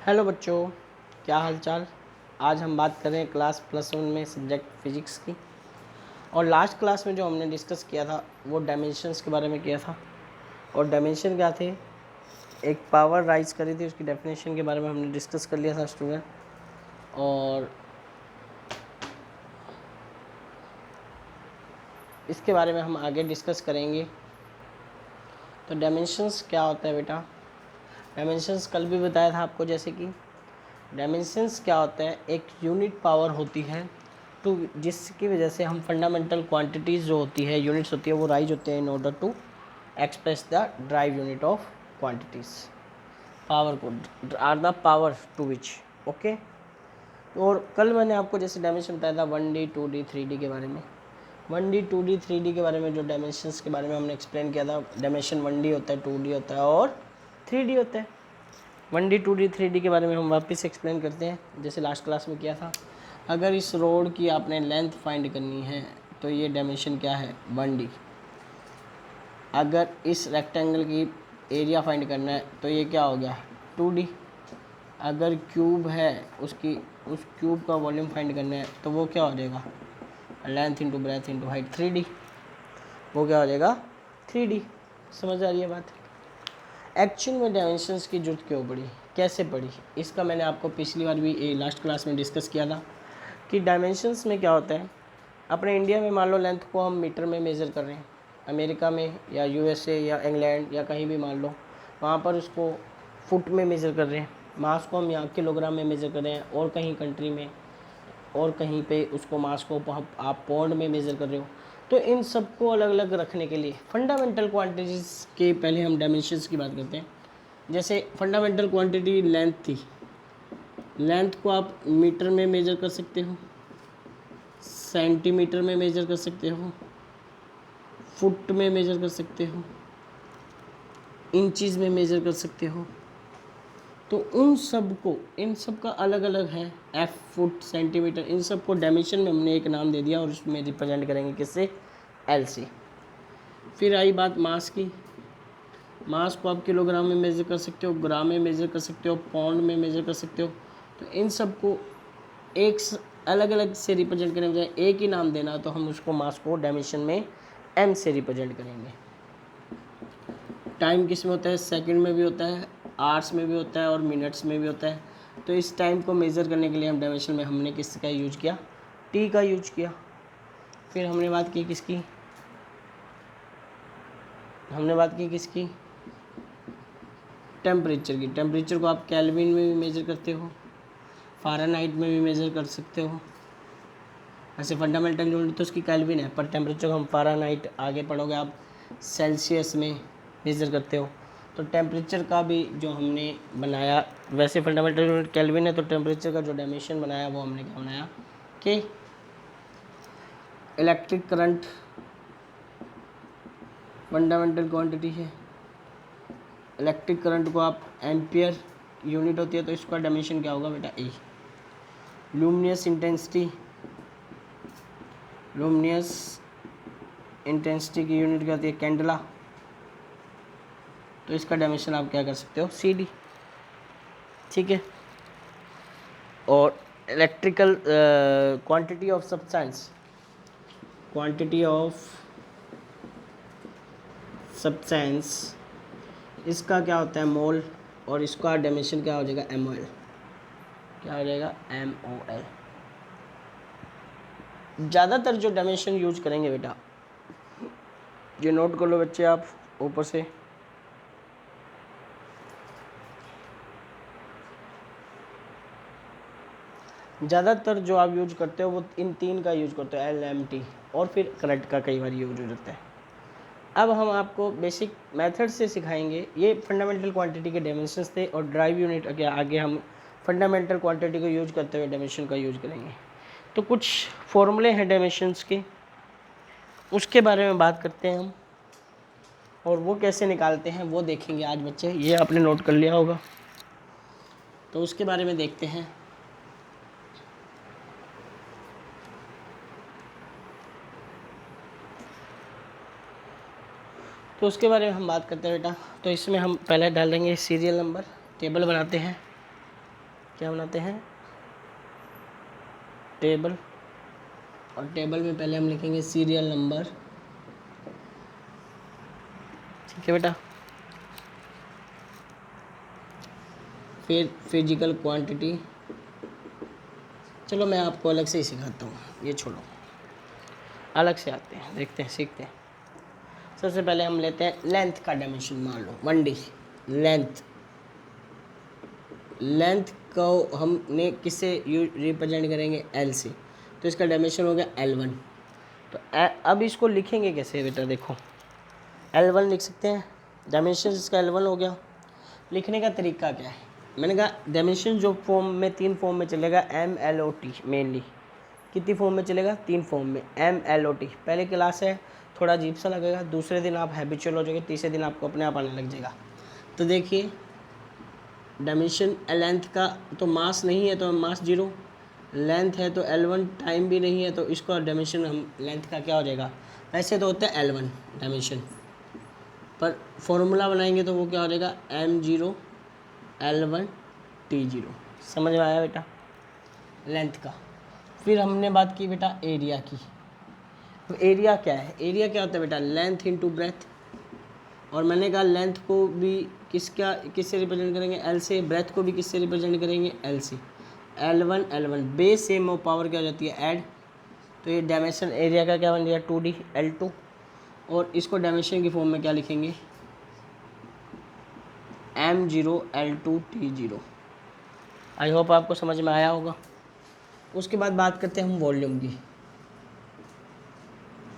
Hello बच्चों, क्या हाल चाल। आज हम बात करें क्लास +1 में सब्जेक्ट फिजिक्स की। और लास्ट क्लास में जो हमने डिस्कस किया था वो डायमेंशंस के बारे में किया था। और डायमेंशन क्या थे, एक पावर राइज करी थी, उसकी डेफिनेशन के बारे में हमने डिस्कस कर लिया था स्टूडेंट। और इसके बारे में हम आगे डिस्कस करेंगे। तो डायमेंशंस क्या होता है बेटा, डायमेंशंस कल भी बताया था आपको। जैसे कि डायमेंशंस क्या होता है, एक यूनिट पावर होती है टू, जिसकी वजह से हम फंडामेंटल क्वांटिटीज़ जो होती है, यूनिट्स होती है, वो राइज होते हैं in order to express the drive unit of quantities. Power को or the power to which, okay. और कल मैंने आपको जैसे डायमेंशन बताया था 1D 2D 3D के बारे में। 1D 2D 3D के बारे में जो डायमेंशंस के बारे में हमने एक्सप्लेन किया था, डायमेंशन 1D होता है, 2D होता है और 3D होता है। 1D 2D 3D के बारे में हम वापस एक्सप्लेन करते हैं, जैसे लास्ट क्लास में किया था। अगर इस रोड की आपने लेंथ फाइंड करनी है तो ये डायमेंशन क्या है, 1D। अगर इस रेक्टेंगल की एरिया फाइंड करना है तो ये क्या हो गया, 2D। अगर क्यूब है, उस क्यूब का वॉल्यूम फाइंड करना है तो वो क्या हो जाएगा, length into breadth into height, 3D। वो क्या हो जाएगा, 3D। समझ आ रही है बात। एक्चुअल में डायमेंशंस की जरूरत क्यों पड़ी, कैसे पड़ी, इसका मैंने आपको पिछली बार भी लास्ट क्लास में डिस्कस किया था कि डायमेंशंस में क्या होता है। अपने इंडिया में मान लो लेंथ को हम मीटर में मेज़र कर रहे हैं, अमेरिका में या यूएसए या इंग्लैंड या कहीं भी मान लो, वहाँ पर उसको फुट में मेज़र कर रहे हैं। मास को हम यहाँ किलोग्राम में मेज़र कर रहे हैं, और कहीं कंट्री में और कहीं पे उसको मास को आप पौंड में मेज़र कर रहे हो। तो इन सबको अलग अलग रखने के लिए फंडामेंटल क्वांटिटीज़ के पहले हम डायमेंशंस की बात करते हैं। जैसे फंडामेंटल क्वांटिटी लेंथ थी, लेंथ को आप मीटर में मेज़र कर सकते हो, सेंटीमीटर में मेज़र कर सकते हो, फुट में मेज़र कर सकते हो, इंचज़ में मेज़र कर सकते हो। तो उन सब को, इन सब का अलग अलग है, एफ, फुट, सेंटीमीटर, इन सब को डायमेंशन में हमने एक नाम दे दिया और उसमें रिप्रेजेंट करेंगे किससे, एल से। फिर आई बात मास की। मास को आप किलोग्राम में मेज़र कर सकते हो, ग्राम में मेज़र कर सकते हो, पाउंड में मेज़र कर सकते हो। तो इन सब को एक अलग अलग से रिप्रेजेंट करने बजाय एक ही नाम देना, तो हम उसको मास को डायमेंशन में एम से रिप्रेजेंट करेंगे। टाइम किस में होता है, सेकंड में भी होता है, आवर्स में भी होता है और मिनट्स में भी होता है। तो इस टाइम को मेज़र करने के लिए हम डायमेंशन में हमने किसका यूज किया, टी का यूज किया। फिर हमने बात की किसकी, टेम्परेचर की। टेम्परेचर को आप केल्विन में भी मेज़र करते हो, फ़ारेनहाइट में भी मेज़र कर सकते हो। ऐसे फंडामेंटल यूनिट तो उसकी केल्विन है, पर टेम्परेचर को हम फ़ारेनहाइट, आगे पढ़ोगे आप सेल्सियस में मेज़र करते हो। तो टेम्परेचर का भी जो हमने बनाया, वैसे फंडामेंटल यूनिट केल्विन है, तो टेम्परेचर का जो डायमेंशन बनाया वो हमने क्या बनाया कि इलेक्ट्रिक करंट फंडामेंटल क्वांटिटी है। इलेक्ट्रिक करंट को आप एम्पियर यूनिट होती है, तो इसका डायमेंशन क्या होगा बेटा, ए। लुमिनियस इंटेंसिटी की यूनिट क्या होती है, कैंडला। तो इसका डायमेंशन आप क्या कर सकते हो, सी डी। ठीक है। और इलेक्ट्रिकल क्वांटिटी ऑफ सब्सटेंस, इसका क्या होता है, मोल। और इसका डायमेंशन क्या हो जाएगा, एम ओ एल। क्या हो जाएगा, एम ओ एल। ज़्यादातर जो डायमेंशन यूज करेंगे बेटा, ये नोट कर लो बच्चे आप ऊपर से। ज़्यादातर जो आप यूज करते हो वो इन तीन का यूज करते हो, एल, एम, टी, और फिर करंट का कई बार यूज हो जाता है। अब हम आपको बेसिक मेथड से सिखाएंगे। ये फंडामेंटल क्वांटिटी के डायमेंशंस थे, और ड्राइव यूनिट के आगे हम फंडामेंटल क्वांटिटी को यूज करते हुए डायमेंशन का यूज करेंगे। तो कुछ फॉर्मूले हैं डायमेंशंस के, उसके बारे में बात करते हैं हम, और वो कैसे निकालते हैं वो देखेंगे आज बच्चे। ये आपने नोट कर लिया होगा, तो उसके बारे में देखते हैं। तो उसके बारे में हम बात करते हैं बेटा। तो इसमें हम पहले डाल देंगे सीरियल नंबर, टेबल बनाते हैं। क्या बनाते हैं, टेबल, और टेबल में पहले हम लिखेंगे सीरियल नंबर, ठीक है बेटा। फिर फिजिकल क्वांटिटी, चलो मैं आपको अलग से ही सिखाता हूँ, ये छोड़ो, अलग से आते हैं, देखते हैं, सीखते हैं। सबसे पहले हम लेते हैं लेंथ का डायमेंशन, मान लो 1D लेंथ। लेंथ को हमने किससे रिप्रेजेंट करेंगे, L से, तो इसका डायमेंशन हो गया L1। तो अब इसको लिखेंगे कैसे बेटा, देखो L1 लिख सकते हैं, डायमेंशन इसका L1 हो गया। लिखने का तरीका क्या है, मैंने कहा डायमेंशन जो फॉर्म में, 3 फॉर्म में चलेगा, MLOT मेनली। कितनी फॉर्म में चलेगा, 3 फॉर्म में, MLOT। पहले क्लास है, थोड़ा अजीब सा लगेगा, दूसरे दिन आप हैबिचुअल हो जाओगे, तीसरे दिन आपको अपने आप आने लग जाएगा। तो देखिए डायमेंशन लेंथ का तो मास नहीं है तो मास 0, लेंथ है तो L1, टाइम भी नहीं है तो इसका डायमेंशन हम लेंथ का क्या हो जाएगा, वैसे तो होता है L1 डायमेंशन, पर फॉर्मूला बनाएंगे तो वो क्या हो जाएगा, M0 L1 T0। समझ में आया बेटा लेंथ का। फिर हमने बात की बेटा एरिया की। तो एरिया क्या है, एरिया क्या होता है बेटा, लेंथ इंटू ब्रेथ। और मैंने कहा लेंथ को भी किससे रिप्रेजेंट करेंगे, L से, ब्रेथ को भी किससे रिप्रेजेंट करेंगे, L से। L1 बेस सेम और पावर क्या हो जाती है, ऐड। तो ये डायमेंशन एरिया का क्या बन गया, 2D L2। और इसको डायमेंशन की फॉर्म में क्या लिखेंगे, M0 L2 T0। I hope आपको समझ में आया होगा। उसके बाद बात करते हैं हम वॉल्यूम की।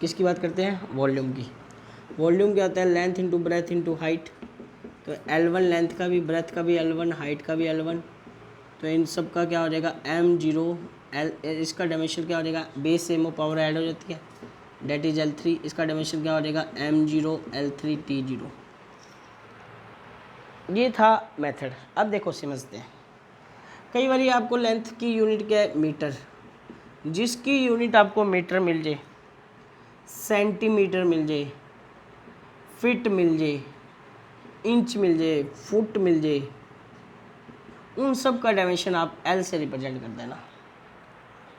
किसकी बात करते हैं, वॉल्यूम की। वॉल्यूम क्या होता है, length into breadth into height. तो L1 लेंथ का भी, ब्रेथ का भी L1, हाइट का भी L1। तो इन सब का क्या हो जाएगा, M0 L, इसका डायमेंशन क्या हो जाएगा, बेस सेम और पावर ऐड हो जाती है, डेट इज L3। इसका डायमेंशन क्या हो जाएगा, M0 L3 T0। ये था मेथड। अब देखो समझते हैं, कई बार आपको लेंथ की यूनिट क्या है, मीटर। जिसकी यूनिट आपको मीटर मिल जाए, सेंटीमीटर मिल जाए, फिट मिल जाए, इंच मिल जाए, फुट मिल जाए, उन सब का डायमेंशन आप L से रिप्रेजेंट कर देना।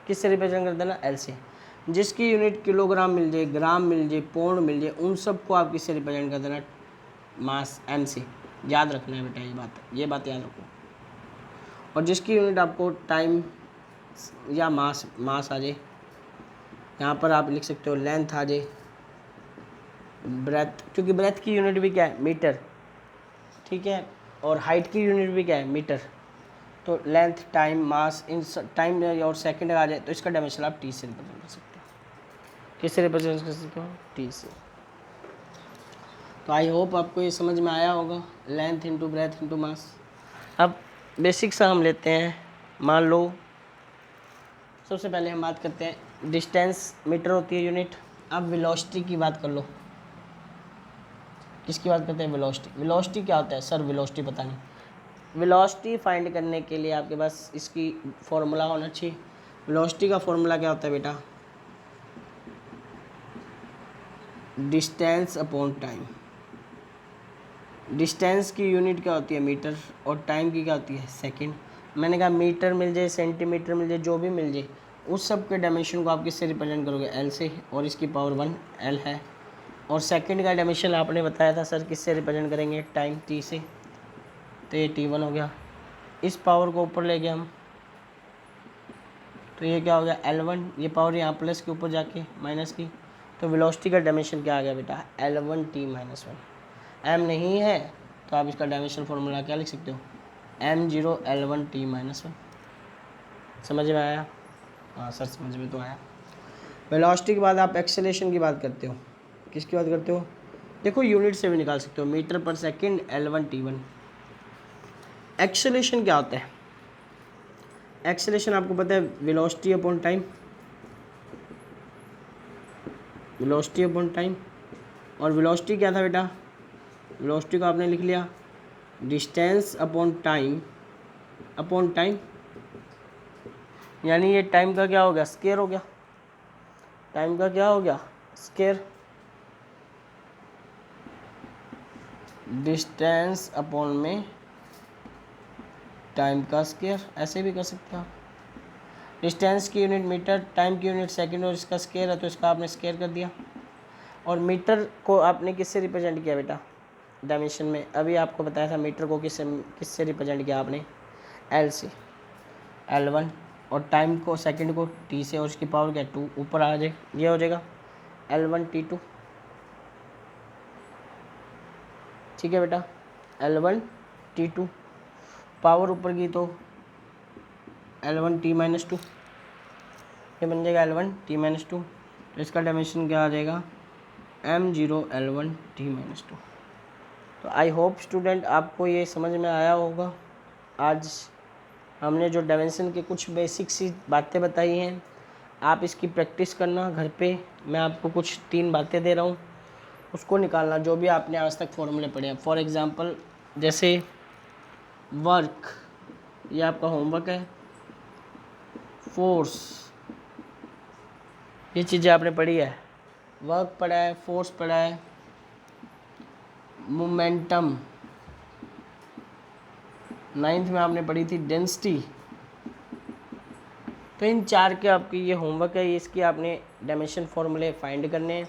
किससे रिप्रेजेंट कर देना, L से। जिसकी यूनिट किलोग्राम मिल जाए, ग्राम मिल जाए, पौंड मिल जाए, उन सब को आप किससे रिप्रेजेंट कर देना, मास M से। याद रखना है बेटा ये बात याद रखो। और जिसकी यूनिट आपको टाइम या मास आ जाए, यहाँ पर आप लिख सकते हो लेंथ आ जाए, ब्रेथ, क्योंकि ब्रेथ की यूनिट भी क्या है, मीटर, ठीक है, और हाइट की यूनिट भी क्या है, मीटर। तो length, time, mass, in time और सेकंड आ जाए तो इसका डायमेंशन आप T से रिप्रेजेंट कर सकते हो। किससे रिप्रेजेंट कर सकते हो, T से। तो आई होप आपको ये समझ में आया होगा, length into breadth into mass. अब बेसिक सा हम लेते हैं, मान लो सबसे पहले हम बात करते हैं डिस्टेंस, मीटर होती है यूनिट। अब वेलोसिटी की बात कर लो। किसकी बात करते हैं, वेलोसिटी। वेलोसिटी क्या होता है सर, वेलोसिटी पता नहीं। वेलोसिटी फाइंड करने के लिए आपके पास इसकी फॉर्मूला होना चाहिए। वेलोसिटी का फॉर्मूला क्या होता है बेटा, डिस्टेंस अपॉन टाइम। डिस्टेंस की यूनिट क्या होती है, मीटर, और टाइम की क्या होती है, सेकंड। मैंने कहा मीटर मिल जाए, सेंटीमीटर मिल जाए, जो भी मिल जाए, उस सब के डायमेंशन को आप किससे रिप्रेजेंट करोगे, L से, और इसकी पावर 1 L है। और सेकंड का डायमेंशन आपने बताया था सर किससे रिप्रेजेंट करेंगे, टाइम, T से। तो ये T1 हो गया। इस पावर को ऊपर ले गए हम, तो ये क्या हो गया, L1। ये पावर यहाँ प्लस के ऊपर जाके माइनस की, तो वेलोसिटी का डायमेंशन क्या आ गया बेटा, L1 T-1। M नहीं है तो आप इसका डायमेंशन फॉर्मूला क्या लिख सकते हो, M0 L1 T-1। समझ में आया, हाँ सर समझ में तो आया। वेलोसिटी के बाद आप एक्सेलेरेशन की बात करते हो। किसकी बात करते हो, देखो यूनिट से भी निकाल सकते हो, मीटर पर सेकेंड L1 T1। एक्सेलेरेशन क्या होता है, एक्सेलेरेशन आपको पता है, velocity upon time, velocity upon time. और वेलोसिटी क्या था बेटा, वेलोसिटी को आपने लिख लिया डिस्टेंस अपॉन टाइम, यानी ये टाइम का क्या हो गया, स्केयर हो गया। टाइम का क्या हो गया, स्केयर। डिस्टेंस अपॉन में टाइम का स्क्वायर, ऐसे भी कर सकते हो। डिस्टेंस की यूनिट मीटर, टाइम की यूनिट सेकंड और इसका स्क्वायर है तो इसका आपने स्क्वायर कर दिया। और मीटर को आपने किससे रिप्रेजेंट किया बेटा डायमेंशन में? अभी आपको बताया था मीटर को किससे रिप्रेजेंट किया आपने? एल से, L1। और टाइम को सेकंड को T से, और उसकी पावर क्या 2 ऊपर आ जाए, ये हो जाएगा L1T2। ठीक है बेटा, L1T2। पावर ऊपर की तो L1T-2, ये बन जाएगा L1T-2। तो इसका डायमेंशन क्या आ जाएगा? M0 L1T-2। तो आई होप स्टूडेंट आपको ये समझ में आया होगा। आज हमने जो डायमेंशन के कुछ बेसिक सी बातें बताई हैं, आप इसकी प्रैक्टिस करना घर पे। मैं आपको कुछ 3 बातें दे रहा हूँ, उसको निकालना जो भी आपने आज तक फॉर्मूले पढ़े हैं। फॉर एग्ज़ाम्पल जैसे वर्क, ये आपका होमवर्क है। फोर्स, ये चीज़ें आपने पढ़ी है। वर्क पढ़ा है, फोर्स पढ़ा है, मोमेंटम 9th में आपने पढ़ी थी, डेंसिटी। तो इन 4 के आपकी ये होमवर्क है, इसकी आपने डायमेंशन फॉर्मूले फाइंड करने हैं।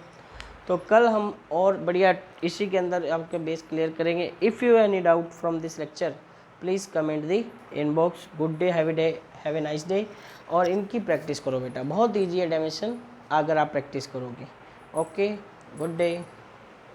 तो कल हम और बढ़िया इसी के अंदर आपके बेस क्लियर करेंगे। If you any doubt from this lecture please comment the inbox. Good day, have a nice day. और इनकी प्रैक्टिस करो बेटा, बहुत ईजी है डायमेंशन अगर आप प्रैक्टिस करोगे। Okay, good day.